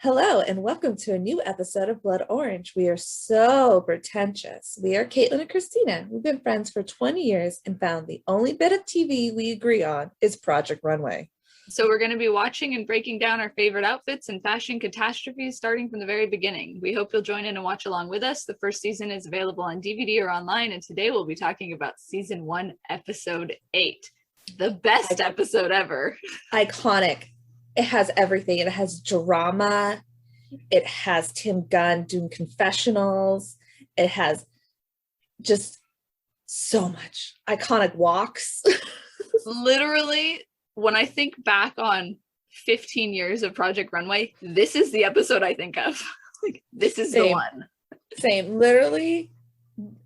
Hello, and welcome to a new episode of Blood Orange. We are so pretentious. We are Caitlin and Christina. We've been friends for 20 years and found the only bit of TV we agree on is Project Runway. So we're going to be watching and breaking down our favorite outfits and fashion catastrophes starting from the very beginning. We hope you'll join in and watch along with us. The first season is available on DVD or online, and today we'll be talking about season 1, episode 8. The best episode ever. Iconic. It has everything. It has drama. It has Tim Gunn doing confessionals. It has just so much iconic walks. Literally, when I think back on 15 years of Project Runway, this is the episode I think of. Like, this is the one. Same. Literally,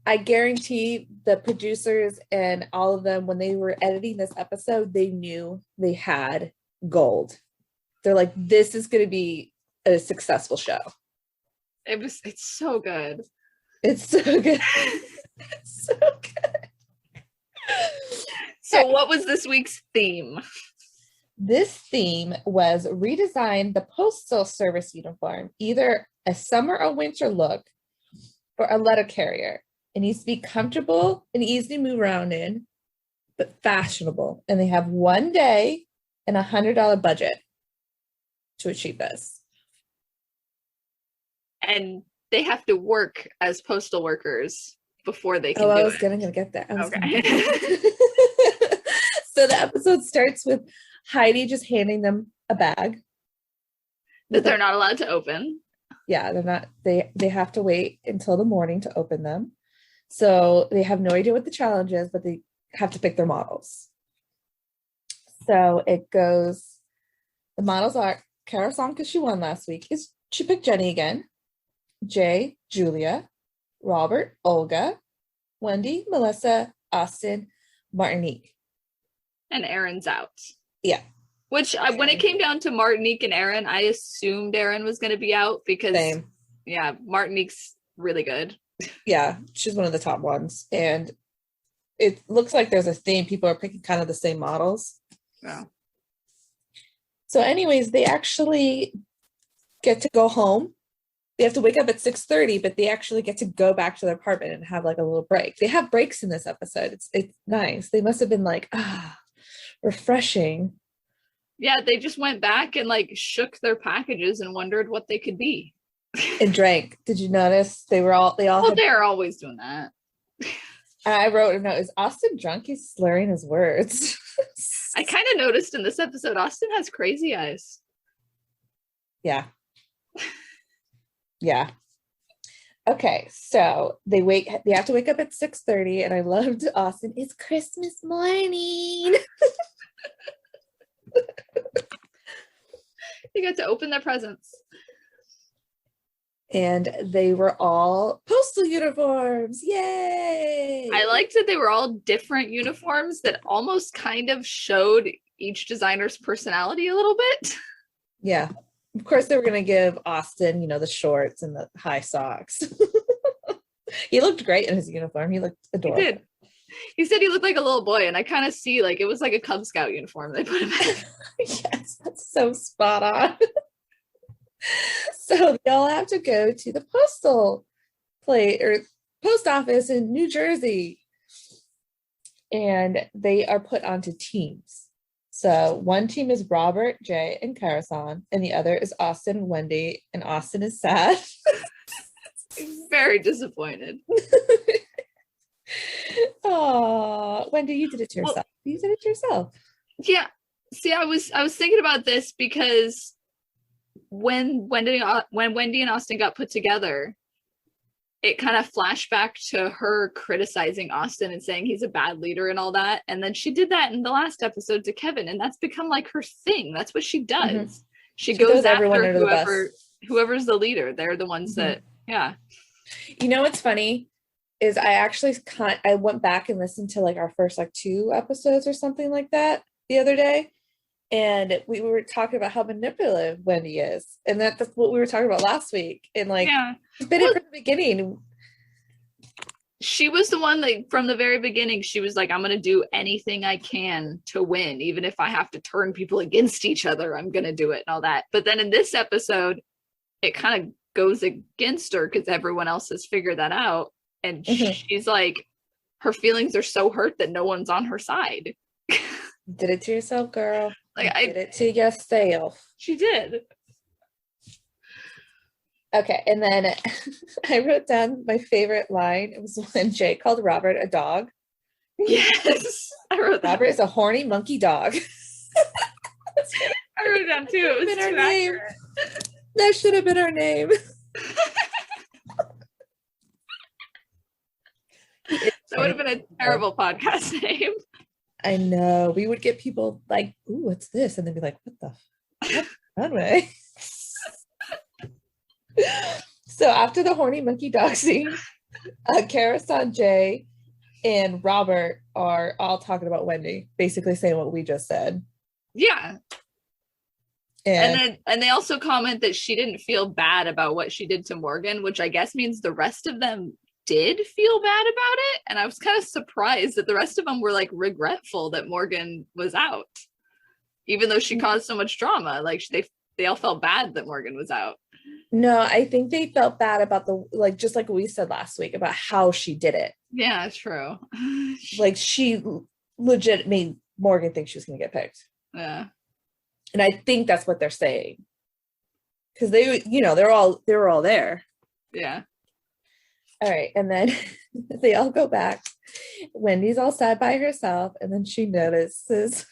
I guarantee the producers and all of them, when they were editing this episode, they knew they had gold. They're like, this is going to be a successful show. It's so good. It's so good. It's so good. So what was this week's theme? This theme was redesign the postal service uniform, either a summer or winter look for a letter carrier. It needs to be comfortable and easy to move around in, but fashionable. And they have 1 day and $100 budget to achieve this. And they have to work as postal workers before they can do it. I was gonna get that. Okay. So the episode starts with Heidi just handing them a bag that they're not allowed to open. Yeah, they're not. They have to wait until the morning to open them. So they have no idea what the challenge is, but they have to pick their models. So it goes. The models are Kara Song, because she won last week. She picked Jenny again. Jay, Julia, Robert, Olga, Wendy, Melissa, Austin, Martinique. And Aaron's out. Yeah. Which, when it came down to Martinique and Aaron, I assumed Aaron was going to be out because, yeah, Martinique's really good. Yeah, she's one of the top ones. And it looks like there's a theme. People are picking kind of the same models. Yeah. So anyways, they actually get to go home. They have to wake up at 6:30, but they actually get to go back to their apartment and have like a little break. They have breaks in this episode. It's nice. They must have been like, refreshing. Yeah, they just went back and like shook their packages and wondered what they could be. And drank. Did you notice? They're always doing that. I wrote a note, is Austin drunk? He's slurring his words. I kind of noticed in this episode, Austin has crazy eyes. Yeah. Yeah. Okay, so they have to wake up at 6:30, and I loved Austin. It's Christmas morning. They got to open their presents. And they were all postal uniforms. Yay! I liked that they were all different uniforms that almost kind of showed each designer's personality a little bit. Yeah. Of course, they were going to give Austin, the shorts and the high socks. He looked great in his uniform. He looked adorable. He did. He said he looked like a little boy, and I kind of see like it was like a Cub Scout uniform they put him in. Yes, that's so spot on. So they all have to go to the post office in New Jersey. And they are put onto teams. So one team is Robert, Jay, and Karasan, and the other is Austin and Wendy, and Austin is sad. Very disappointed. Oh, Wendy, you did it to yourself. Well, you did it to yourself. Yeah. See, I was thinking about this because when Wendy and Austin got put together, it kind of flashed back to her criticizing Austin and saying he's a bad leader and all that. And then she did that in the last episode to Kevin, and that's become like her thing. That's what she does. Mm-hmm. She goes after whoever's the leader. They're the ones that, yeah. You know what's funny is I went back and listened to like our first like 2 episodes or something like that the other day. And we were talking about how manipulative Wendy is. And that's what we were talking about last week. And like, she's been in from the beginning. She was the one that from the very beginning, she was like, I'm going to do anything I can to win. Even if I have to turn people against each other, I'm going to do it and all that. But then in this episode, it kind of goes against her because everyone else has figured that out. And she's like, her feelings are so hurt that no one's on her side. Did it to yourself, girl. Like, did it to yourself. She did. Okay, and then I wrote down my favorite line. It was when Jay called Robert a dog. Yes, I wrote that. Robert is a horny monkey dog. I wrote it down too. It was our name. That should have been our name. That would have been a terrible podcast name. I know. We would get people like, ooh, what's this? And they'd be like, what the runway? So after the horny monkey dog scene, Kara-san, Jay, and Robert are all talking about Wendy, basically saying what we just said. Yeah. And they also comment that she didn't feel bad about what she did to Morgan, which I guess means the rest of them did feel bad about it. And I was kind of surprised that the rest of them were like regretful that Morgan was out, even though she caused so much drama. Like they all felt bad that Morgan was out. No, I think they felt bad about just like we said last week about how she did it. Yeah, true. Like she legit made Morgan think she was going to get picked. Yeah. And I think that's what they're saying. Because they were all there. Yeah. All right. And then they all go back. Wendy's all sad by herself. And then she notices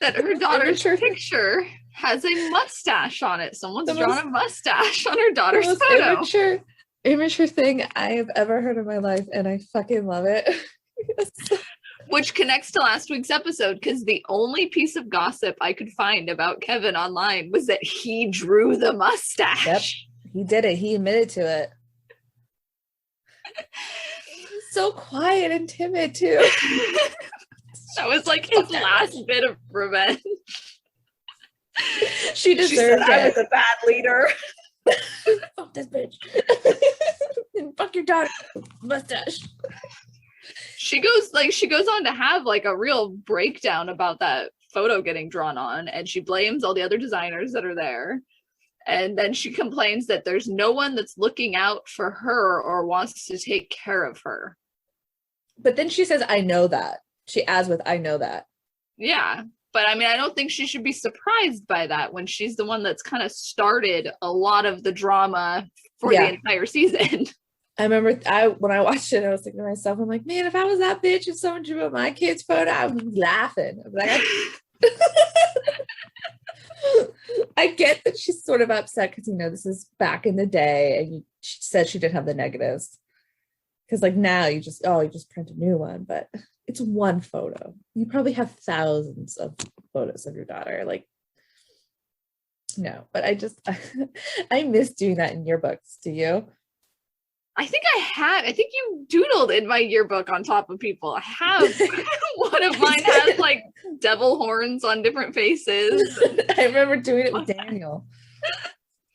that her daughter's picture has a mustache on it. Someone's drawn a mustache on her daughter's photo. Immature thing I have ever heard in my life. And I fucking love it. Which connects to last week's episode, because the only piece of gossip I could find about Kevin online was that he drew the mustache. Yep, he did it. He admitted to it. So quiet and timid too. That was like his last bit of revenge. She deserved it. I was a bad leader. Fuck this bitch. And fuck your daughter mustache. She goes on to have like a real breakdown about that photo getting drawn on, and she blames all the other designers that are there. And then she complains that there's no one that's looking out for her or wants to take care of her. But then she says, I know that. She adds with, I know that. Yeah. But I mean, I don't think she should be surprised by that when she's the one that's kind of started a lot of the drama for the entire season. I remember when I watched it, I was thinking to myself, I'm like, man, if I was that bitch and someone drew up my kid's photo, I would be laughing. I'm like, I get that she's sort of upset because, this is back in the day, and she said she didn't have the negatives. Because like now you just print a new one, but it's one photo. You probably have thousands of photos of your daughter. Like, no, but I miss doing that in yearbooks. Do you? I think you doodled in my yearbook on top of people. I have one of mine has like devil horns on different faces. I remember doing it with Daniel.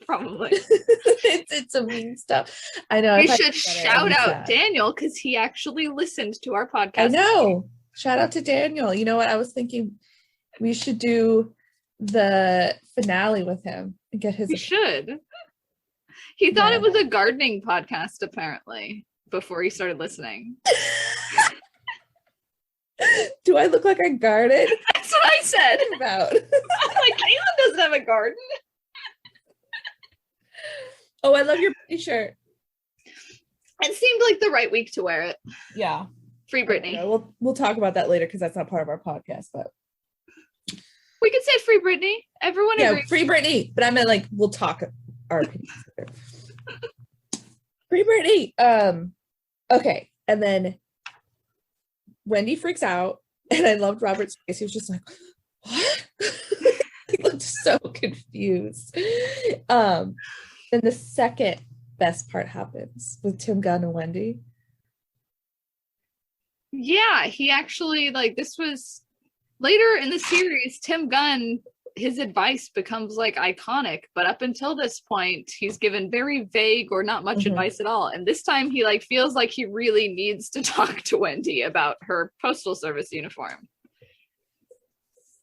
Probably. It's some mean stuff. I know. We should shout out Daniel because he actually listened to our podcast. I know. Shout out to Daniel. You know what? I was thinking we should do the finale with him and get his. We should. He thought it was a gardening podcast, apparently, before he started listening. Do I look like I garden? That's what I said. About. I'm like, Caitlin doesn't have a garden. Oh, I love your shirt. It seemed like the right week to wear it. Yeah. Free Britney. We'll talk about that later because that's not part of our podcast, but we could say Free Britney. Everyone agrees. Free Britney. But I meant like we'll talk our opinions. Free Britney. Okay. And then Wendy freaks out, and I loved Robert's face. He was just like, what? He looked so confused. Then the second best part happens with Tim Gunn and Wendy. Yeah, he actually, this was later in the series, Tim Gunn, his advice becomes iconic, but up until this point, he's given very vague or not much advice at all. And this time he feels like he really needs to talk to Wendy about her postal service uniform.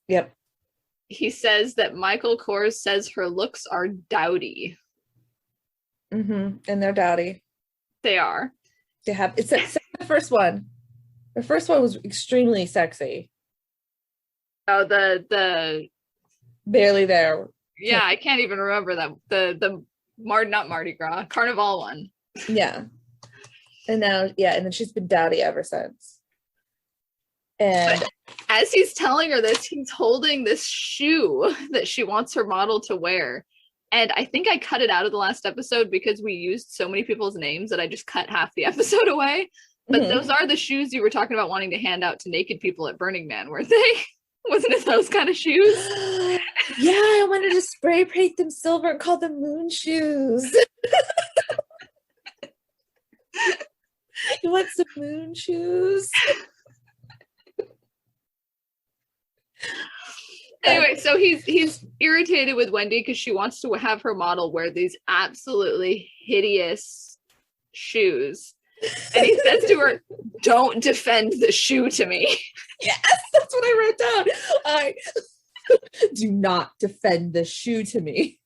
Yep. he says that Michael Kors says her looks are dowdy. And they're dowdy. They are. They have, it's the first one. The first one was extremely sexy. Oh, the Barely there. yeah, I can't even remember that. The not Mardi Gras, Carnival one. Yeah. And now, yeah, and then she's been dowdy ever since. And but as he's telling her this, he's holding this shoe that she wants her model to wear. And I think I cut it out of the last episode because we used so many people's names that I just cut half the episode away. But those are the shoes you were talking about wanting to hand out to naked people at Burning Man, weren't they? Wasn't it those kind of shoes? Yeah, I wanted to spray paint them silver and call them moon shoes. You want some moon shoes? Anyway, so he's irritated with Wendy because she wants to have her model wear these absolutely hideous shoes. And he says to her, "Don't defend the shoe to me." Yes, that's what I wrote down. I do not defend the shoe to me.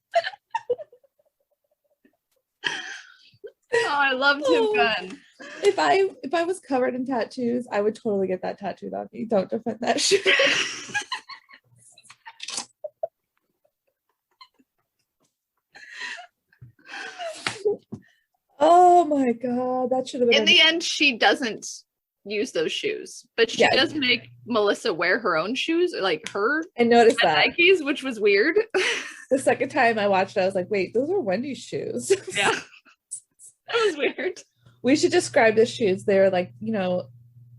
Oh, I loved him then. If I was covered in tattoos, I would totally get that tattooed on me. Don't defend that shoe. Oh my god, that should have been in the end. She doesn't use those shoes, but she does make Melissa wear her own shoes, like her. I noticed that Nikes, which was weird. The second time I watched it, I was like, wait, those are Wendy's shoes. Yeah, that was weird. We should describe the shoes. They're like, you know,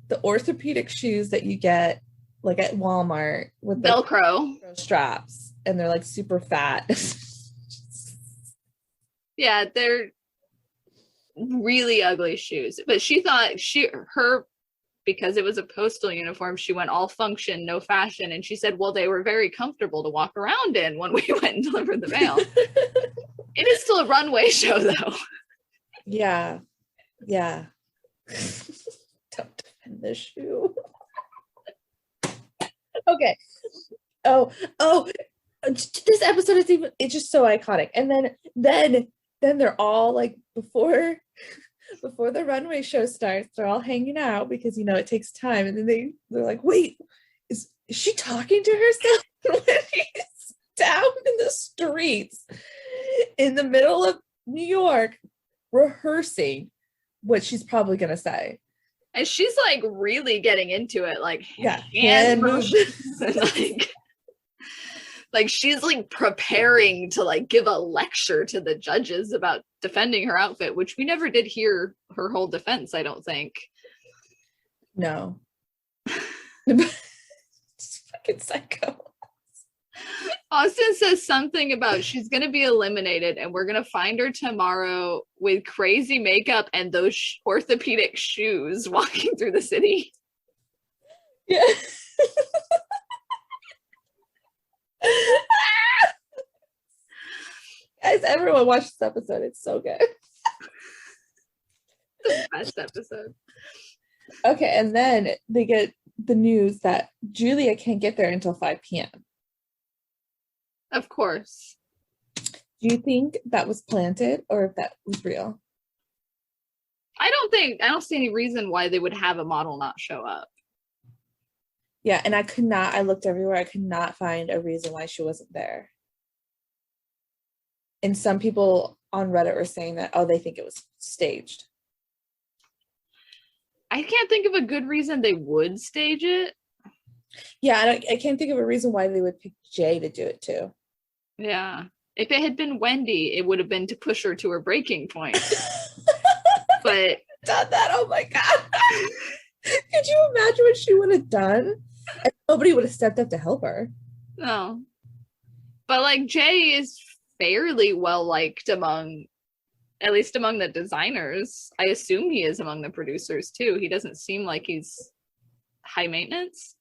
the orthopedic shoes that you get like at Walmart with the Velcro straps, and they're like super fat. Yeah, they're really ugly shoes. But she thought because it was a postal uniform, she went all function, no fashion. And she said, well, they were very comfortable to walk around in when we went and delivered the mail. It is still a runway show, though. Yeah. Yeah. Don't defend the shoe. Okay. Oh, this episode is it's just so iconic. And then they're all like before the runway show starts, they're all hanging out because you know it takes time, and then they're like, wait, is she talking to herself when he's down in the streets in the middle of New York rehearsing what she's probably gonna say? And she's like really getting into it, like hand motions. Like she's like preparing to like give a lecture to the judges about defending her outfit, which we never did hear her whole defense, I don't think. No. It's fucking psycho. Austin says something about she's going to be eliminated and we're going to find her tomorrow with crazy makeup and those orthopedic shoes walking through the city. Yeah. Guys, everyone watch this episode. It's so good. The best episode. Okay, and then they get the news that Julia can't get there until 5 p.m. Of course. Do you think that was planted or if that was real? I don't see any reason why they would have a model not show up. Yeah, and I looked everywhere. I could not find a reason why she wasn't there. And some people on Reddit were saying that, oh, they think it was staged. I can't think of a good reason they would stage it. Yeah, I can't think of a reason why they would pick Jay to do it too. Yeah. If it had been Wendy, it would have been to push her to her breaking point. But done that, oh my God. Could you imagine what she would have done? And nobody would have stepped up to help her. No. But like Jay is fairly well liked at least among the designers. I assume he is among the producers too. He doesn't seem like he's high maintenance.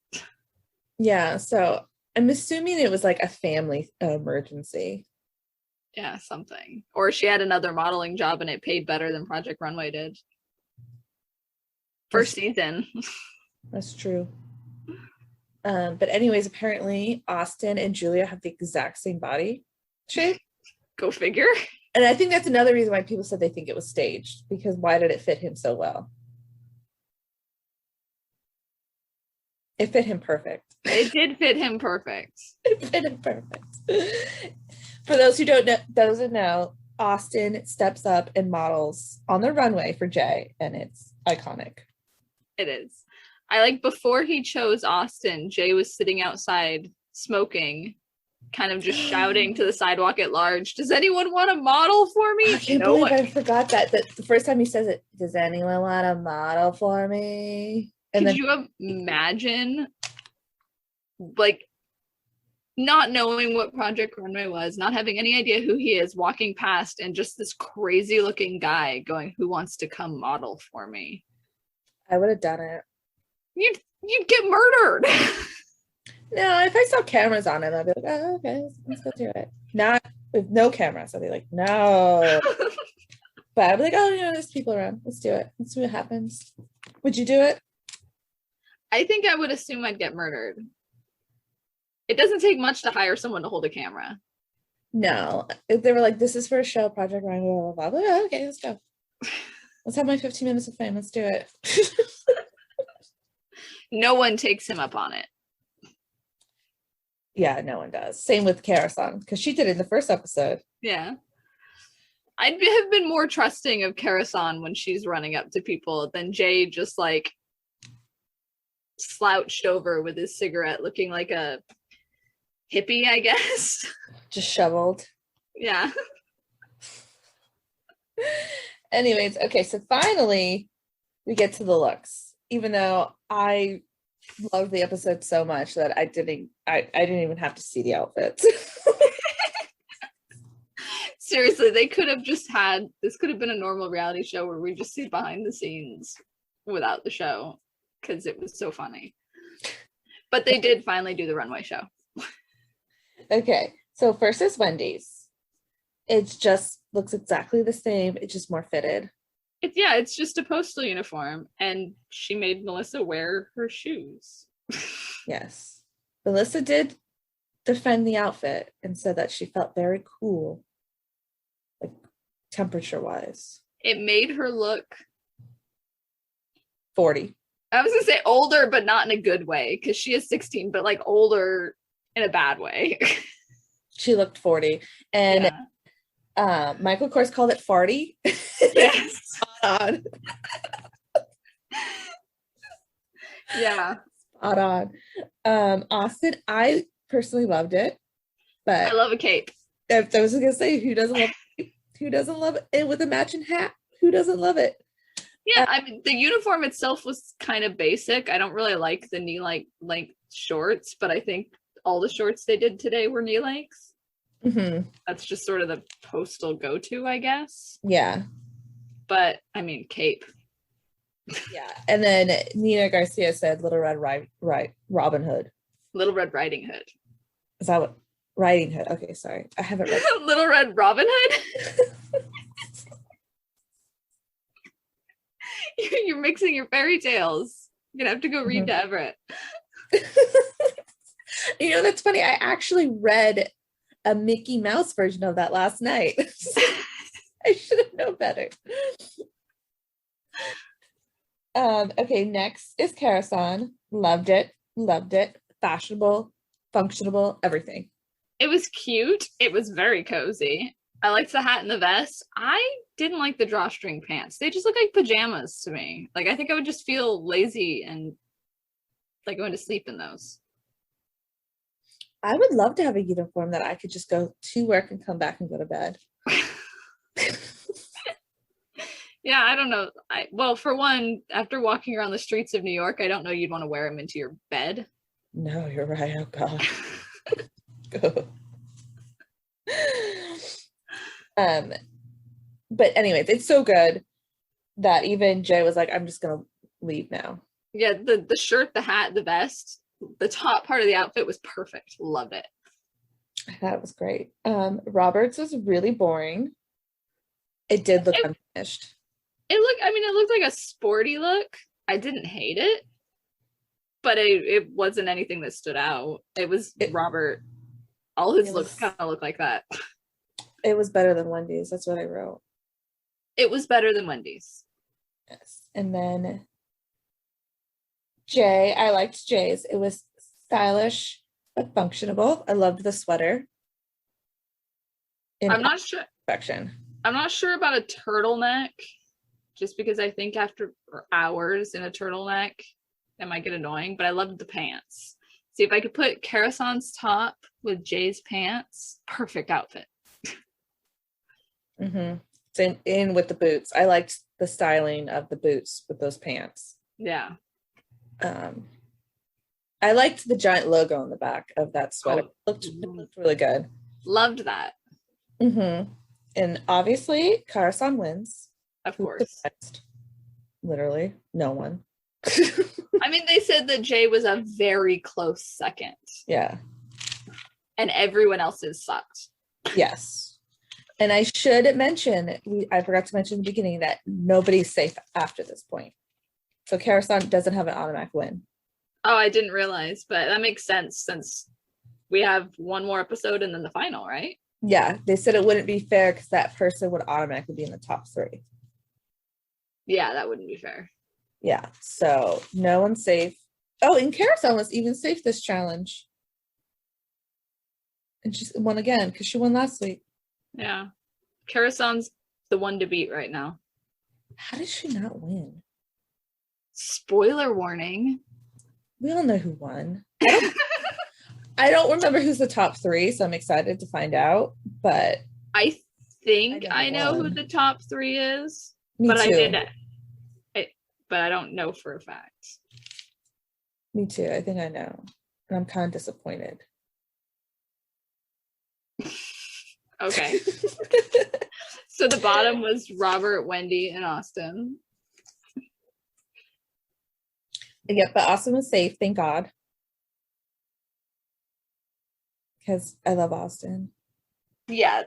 Yeah, so I'm assuming it was like a family emergency. Yeah, something. Or she had another modeling job and it paid better than Project Runway did. First season. That's true. But anyways, apparently Austin and Julia have the exact same body shape. Go figure. And I think that's another reason why people said they think it was staged, because why did it fit him so well? It fit him perfect. It did fit him perfect. It fit him perfect. For those who don't know, Austin steps up and models on the runway for Jay, and it's iconic. It is. I like before he chose Austin, Jay was sitting outside smoking, kind of just shouting to the sidewalk at large, does anyone want a model for me? I can't believe I forgot that the first time he says it, does anyone want a model for me? And Could you imagine, like, not knowing what Project Runway was, not having any idea who he is, walking past, and just this crazy looking guy going, who wants to come model for me? I would have done it. You'd get murdered. No, if I saw cameras on him, I'd be like, oh, okay, let's go do it. Not with no cameras. I'd be like, no. But I'd be like, oh, there's people around. Let's do it. Let's see what happens. Would you do it? I think I would assume I'd get murdered. It doesn't take much to hire someone to hold a camera. No. If they were like, this is for a show, Project Runway, blah, blah, blah. Like, okay, let's go. Let's have my 15 minutes of fame. Let's do it. No one takes him up on it. Yeah, no one does. Same with Kara-san, because she did it in the first episode. Yeah. I'd have been more trusting of Kara-san when she's running up to people than Jay just like slouched over with his cigarette looking like a hippie, I guess. Just shoveled. Yeah. Anyways, okay, so finally we get to the looks. Even though I loved the episode so much that I didn't even have to see the outfits. Seriously, they could have just this could have been a normal reality show where we just see behind the scenes without the show, because it was so funny. But they did finally do the runway show. Okay, so first is Wendy's. It just looks exactly the same. It's just more fitted. It's just a postal uniform, and she made Melissa wear her shoes. Yes. Melissa did defend the outfit and said that she felt very cool, like temperature-wise. It made her look 40. I was gonna say older, but not in a good way, because she is 16, but like older in a bad way. She looked 40. And Michael, of course, called it farty. Yes. Spot on. Yeah. Spot on. Austin, I personally loved it. But I love a cape. I was gonna say, who doesn't love it with a matching hat? Who doesn't love it? Yeah, I mean, the uniform itself was kind of basic. I don't really like the knee length shorts, but I think all the shorts they did today were knee lengths. Mm-hmm. That's just sort of the postal go-to, I guess. Yeah. But I mean, cape. Yeah. And then Nina Garcia said Little Red Robin Hood. Little Red Riding Hood. Is that what? Riding Hood. Okay, sorry. I haven't read Little Red Robin Hood? You're mixing your fairy tales. You're gonna have to go read to Everett. That's funny. I actually read a Mickey Mouse version of that last night. I should have known better. Okay, next is Kara-san. Loved it. Fashionable, functionable, everything. It was cute. It was very cozy. I liked the hat and the vest. I didn't like the drawstring pants. They just look like pajamas to me. Like, I think I would just feel lazy and like going to sleep in those. I would love to have a uniform that I could just go to work and come back and go to bed. Yeah, I don't know. Well, for one, after walking around the streets of New York, I don't know you'd want to wear them into your bed. No, you're right. Oh, God. But anyways, it's so good that even Jay was like, I'm just gonna leave now. Yeah, the shirt, the hat, the vest, the top part of the outfit was perfect. Loved it. I thought it was great. Roberts was really boring. It did look unfinished. It looked like a sporty look. I didn't hate it. but it wasn't anything that stood out. It was Robert. All his looks kind of look like that. It was better than Wendy's. That's what I wrote. It was better than Wendy's. Yes. And then Jay, I liked Jay's. It was stylish but functionable. I loved the sweater. I'm not sure. Perfection. I'm not sure about a turtleneck, just because I think after hours in a turtleneck, it might get annoying. But I loved the pants. See, if I could put Karasan's top with Jay's pants, perfect outfit. Same in with the boots. I liked the styling of the boots with those pants. Yeah. I liked the giant logo on the back of that sweater. It looked really good. Loved that. And obviously, Karasan wins. Of course. Literally, no one. I mean, they said that Jay was a very close second. Yeah. And everyone else's sucked. Yes. And I should mention, I forgot to mention in the beginning that nobody's safe after this point. So Karasan doesn't have an automatic win. Oh, I didn't realize, but that makes sense since we have one more episode and then the final, right? Yeah, they said it wouldn't be fair because that person would automatically be in the top 3. Yeah, that wouldn't be fair. Yeah, so no one's safe. Oh, and Karasan was even safe this challenge. And she won again because she won last week. Yeah. Karasan's the one to beat right now. How did she not win? Spoiler warning. We all know who won. I don't remember who's the top 3, so I'm excited to find out. But I think I know who the top 3 is. Me too. But I don't know for a fact. Me too. I think I know. And I'm kind of disappointed. Okay. So the bottom was Robert, Wendy, and Austin. Yep, but Austin was safe, thank God. Because I love Austin. Yeah,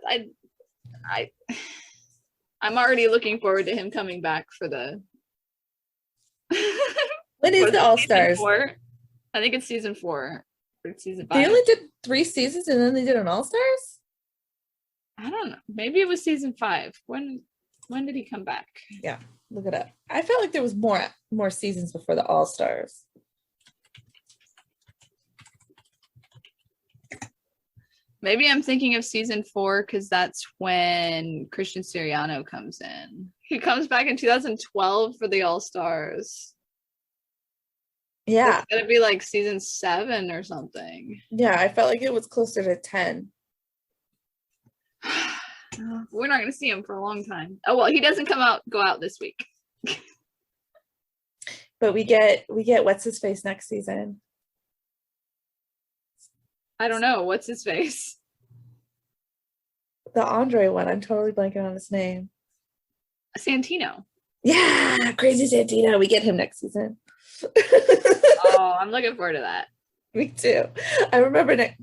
I'm already looking forward to him coming back for the when is the All-Stars? I think it's season 4 or season 5. They only did 3 seasons and then they did an All-Stars? I don't know. Maybe it was season 5. When did he come back? Yeah, look it up. I felt like there was more seasons before the All-Stars. Maybe I'm thinking of season 4 because that's when Christian Siriano comes in. He comes back in 2012 for the All-Stars. Yeah. It's gonna be like season 7 or something. Yeah, I felt like it was closer to 10. We're not gonna see him for a long time. Oh well, he doesn't go out this week. But we get what's his face next season. I don't know. What's his face? The Andre one. I'm totally blanking on his name. Santino. Yeah, crazy Santino. We get him next season. Oh, I'm looking forward to that. Me too. I remember next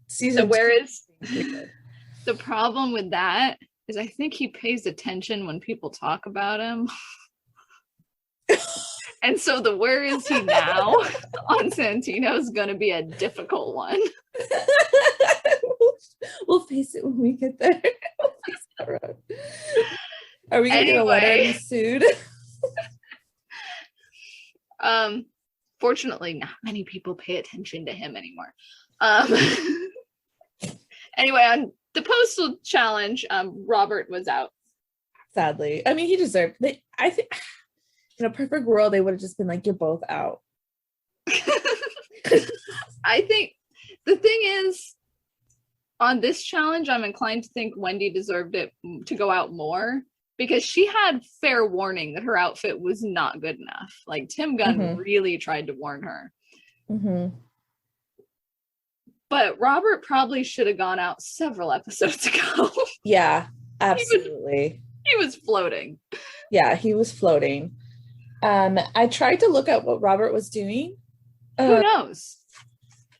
season. So where is the problem with that? Is I think he pays attention when people talk about him. And so the where is he now on Santino is going to be a difficult one. We'll face it when we get there. Are we going to get a letter and be sued? Fortunately, not many people pay attention to him anymore. Anyway, on the postal challenge, Robert was out. Sadly. I mean, he deserved it. I think in a perfect world, they would have just been like, you're both out. I think the thing is, on this challenge, I'm inclined to think Wendy deserved it to go out more because she had fair warning that her outfit was not good enough. Like Tim Gunn really tried to warn her. But Robert probably should have gone out several episodes ago. Yeah, absolutely. He was floating. Yeah, he was floating. I tried to look at what Robert was doing. Who knows?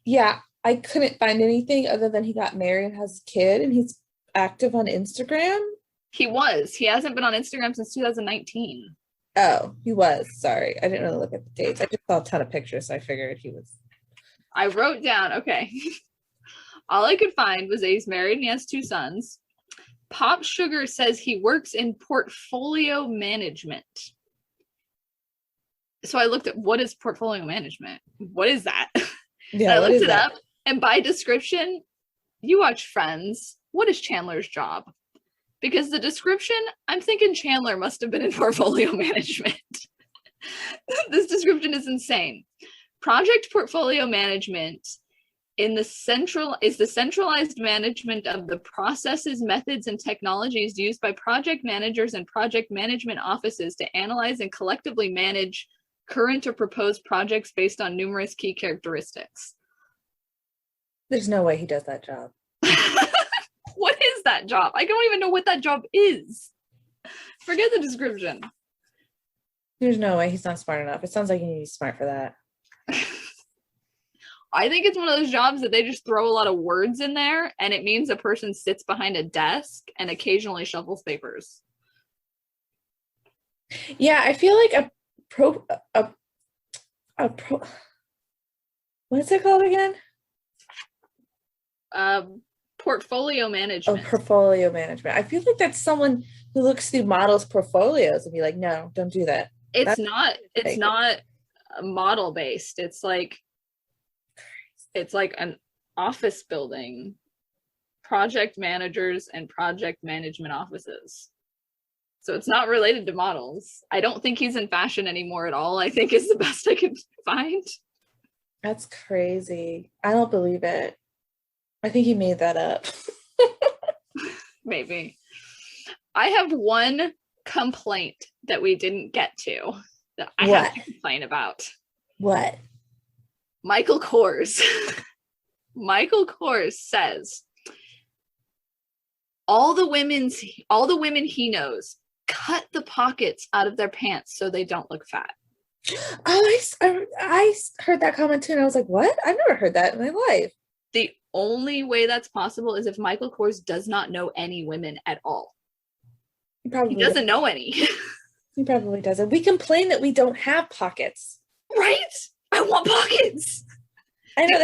Yeah, I couldn't find anything other than he got married and has a kid and he's active on Instagram. He was. He hasn't been on Instagram since 2019. Oh, he was. Sorry. I didn't really look at the dates. I just saw a ton of pictures, so I figured he was. I wrote down, okay. All I could find was that he's married and he has 2 sons. Pop Sugar says he works in portfolio management. So I looked at what is portfolio management? What is that? Yeah, I what looked is it that? up, and by description, you watch Friends. What is Chandler's job? Because the description, I'm thinking Chandler must have been in portfolio management. This description is insane. Project portfolio management is the centralized management of the processes, methods, and technologies used by project managers and project management offices to analyze and collectively manage current or proposed projects based on numerous key characteristics. There's no way he does that job. What is that job? I don't even know what that job is. Forget the description. There's no way he's not smart enough. It sounds like you need to be smart for that. I think it's one of those jobs that they just throw a lot of words in there, and it means a person sits behind a desk and occasionally shuffles papers. Yeah, I feel like a pro what's it called again? Portfolio Oh, management. portfolio management. I feel like that's someone who looks through models' portfolios and be like, no, don't do that. It's not model based. It's like an office building, project managers and project management offices. So it's not related to models. I don't think he's in fashion anymore at all, I think is the best I could find. That's crazy. I don't believe it. I think he made that up. Maybe. I have one complaint that we didn't get to that I have to complain about. What? Michael Kors. Michael Kors says all the women he knows cut the pockets out of their pants so they don't look fat. Oh, I heard that comment too, and I was like, what? I've never heard that in my life. The only way that's possible is if Michael Kors does not know any women at all. He doesn't know any. He probably doesn't. We complain that we don't have pockets. Right? I want pockets. I know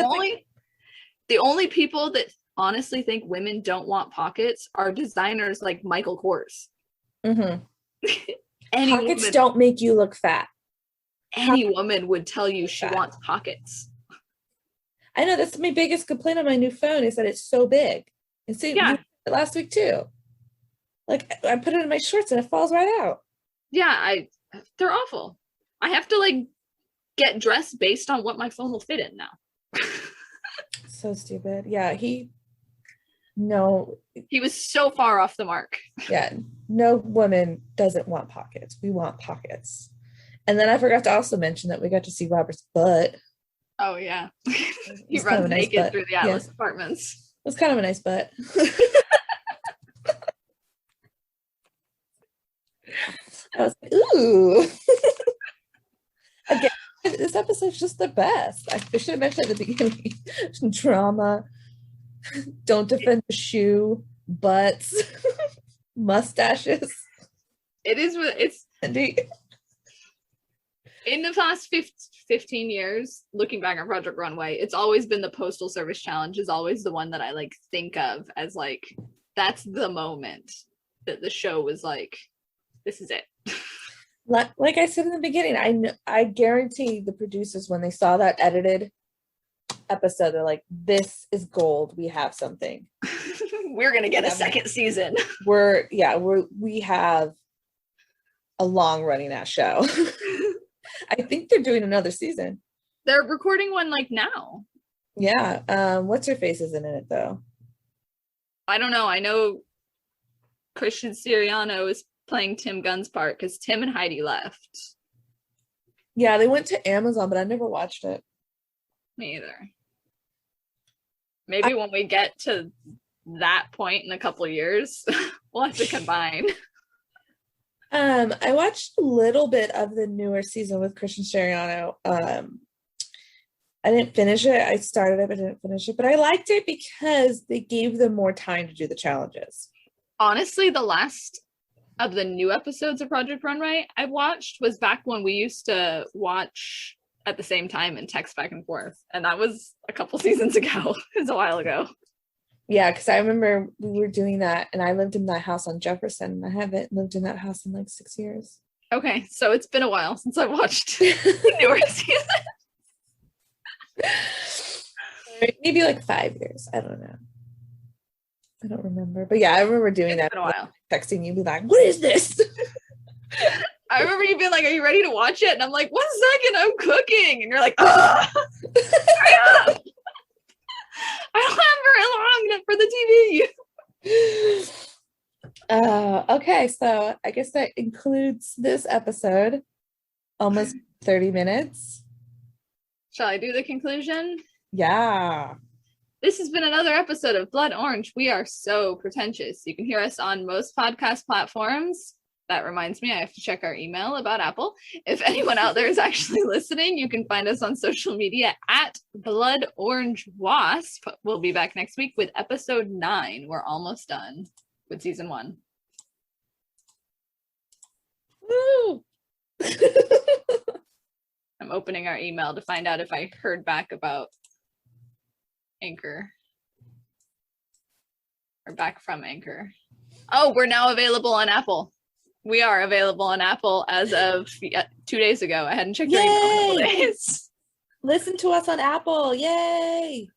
the only people that honestly think women don't want pockets are designers like Michael Kors. Mm-hmm. Pockets woman, don't make you look fat. Any woman would tell you she wants pockets. I know that's my biggest complaint on my new phone is that it's so big. And see, last week too. Like I put it in my shorts and it falls right out. Yeah, they're awful. I have to like get dressed based on what my phone will fit in now. So stupid. Yeah, he was so far off the mark. Yeah, no woman doesn't want pockets. We want pockets. And then I forgot to also mention that we got to see Robert's butt. Oh yeah. He runs naked through the Atlas apartments. It was kind of a nice butt. I was like, ooh. Again, this episode's just the best. I should have mentioned at the beginning. Drama. Don't defend the shoe. Butts. Mustaches. It's in the past 15 years, looking back on Project Runway, it's always been the Postal Service Challenge is always the one that I like think of as like, that's the moment that the show was like, this is it. Like I said in the beginning, I guarantee the producers, when they saw that edited episode, they're like, this is gold. We have something. We're going to get a second season. We have a long running ass show. I think they're doing another season. They're recording one like now. Yeah. What's her face isn't in it though? I don't know. I know Christian Siriano is playing Tim Gunn's part because Tim and Heidi left. Yeah, they went to Amazon, but I never watched it. Me either. Maybe when we get to that point in a couple of years, we'll have to combine. I watched a little bit of the newer season with Christian Siriano. I didn't finish it. I started it, but didn't finish it. But I liked it because they gave them more time to do the challenges. Honestly, the last of the new episodes of Project Runway I've watched was back when we used to watch at the same time and text back and forth. And that was a couple seasons ago. It was a while ago. Yeah, because I remember we were doing that, and I lived in that house on Jefferson, and I haven't lived in that house in like 6 years. Okay, so it's been a while since I watched the newer season. Maybe like 5 years. I don't know. I don't remember. But yeah, I remember doing that. Been a while. Texting you, be like, what is this? I remember you being like, are you ready to watch it? And I'm like, 1 second, I'm cooking. And you're like, hurry up. I don't have very long for the TV. Okay, so I guess that includes this episode. Almost 30 minutes. Shall I do the conclusion? Yeah. This has been another episode of Blood Orange. We are so pretentious. You can hear us on most podcast platforms. That reminds me, I have to check our email about Apple. If anyone out there is actually listening, you can find us on social media at Blood Orange Wasp. We'll be back next week with episode 9. We're almost done with season 1. Woo! I'm opening our email to find out if I heard back about Anchor. Or back from Anchor. Oh, we're now available on Apple. We are available on Apple as of 2 days ago. I hadn't checked your email in a couple days. Listen to us on Apple. Yay!